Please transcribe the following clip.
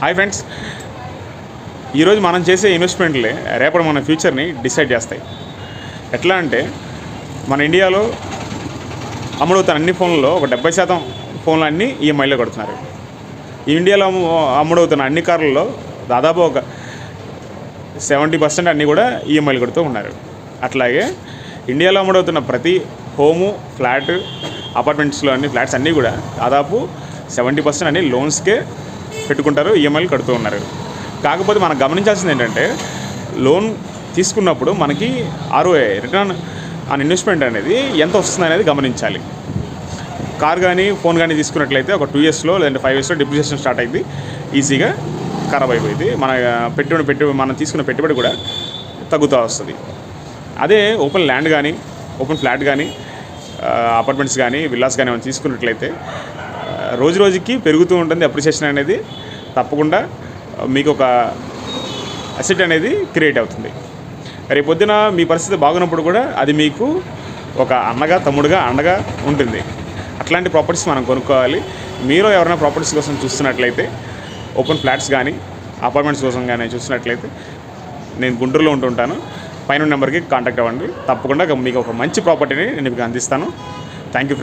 Hi friends, ఈరోజు మనం చేసే ఇన్వెస్ట్మెంట్లే రేపటి మన ఫ్యూచర్ని డిసైడ్ చేస్తాయి. ఎట్లా అంటే మన ఇండియాలో అమ్ముడవుతున్న అన్ని ఫోన్లలో ఒక 70% ఫోన్లు అన్నీ ఈఎంఐలో కడుతున్నారు. ఈ ఇండియాలో అమ్ముడవుతున్న అన్ని కార్లలో దాదాపు ఒక 70% అన్నీ కూడా ఈఎంఐలు కడుతూ ఉన్నారు. అట్లాగే ఇండియాలో అమ్ముడవుతున్న ప్రతి హోము, ఫ్లాట్, అపార్ట్మెంట్స్లో అన్ని ఫ్లాట్స్ అన్నీ కూడా దాదాపు 70% అన్నీ లోన్స్కే పెట్టుకుంటారు, ఈఎంఐలు కడుతూ ఉన్నారు. కాకపోతే మనం గమనించాల్సింది ఏంటంటే లోన్ తీసుకున్నప్పుడు మనకి ROI, రిటర్న్ ఆన్ ఇన్వెస్ట్మెంట్ అనేది ఎంత వస్తుంది అనేది గమనించాలి. కార్ కానీ ఫోన్ కానీ తీసుకున్నట్లయితే ఒక 2 yearsలో లేదంటే 5 yearsలో డిప్రిసియేషన్ స్టార్ట్ అయింది, ఈజీగా ఖరాబ్ అయిపోయింది. మనం తీసుకున్న పెట్టుబడి కూడా తగ్గుతూ వస్తుంది. అదే ఓపెన్ ల్యాండ్ కానీ, ఓపెన్ ఫ్లాట్ కానీ, అపార్ట్మెంట్స్ కానీ, విల్లాస్ కానీ మనం తీసుకున్నట్లయితే రోజు రోజుకి పెరుగుతూ ఉంటుంది. అప్రిసియేషన్ అనేది తప్పకుండా మీకు ఒక అసెట్ అనేది క్రియేట్ అవుతుంది. రేపొద్దున మీ పరిస్థితి బాగున్నప్పుడు కూడా అది మీకు ఒక అన్నగా, తమ్ముడుగా, అండగా ఉంటుంది. అట్లాంటి ప్రాపర్టీస్ మనం కొనుక్కోవాలి. మీరు ఎవరైనా ప్రాపర్టీస్ కోసం చూస్తున్నట్లయితే, ఓపెన్ ఫ్లాట్స్ కానీ అపార్ట్మెంట్స్ కోసం కానీ చూస్తున్నట్లయితే, నేను గుంటూరులో ఉంటుంటాను. పైన నెంబర్కి కాంటాక్ట్ అవ్వండి. తప్పకుండా మీకు ఒక మంచి ప్రాపర్టీని నేను మీకు అందిస్తాను. Thank you friends.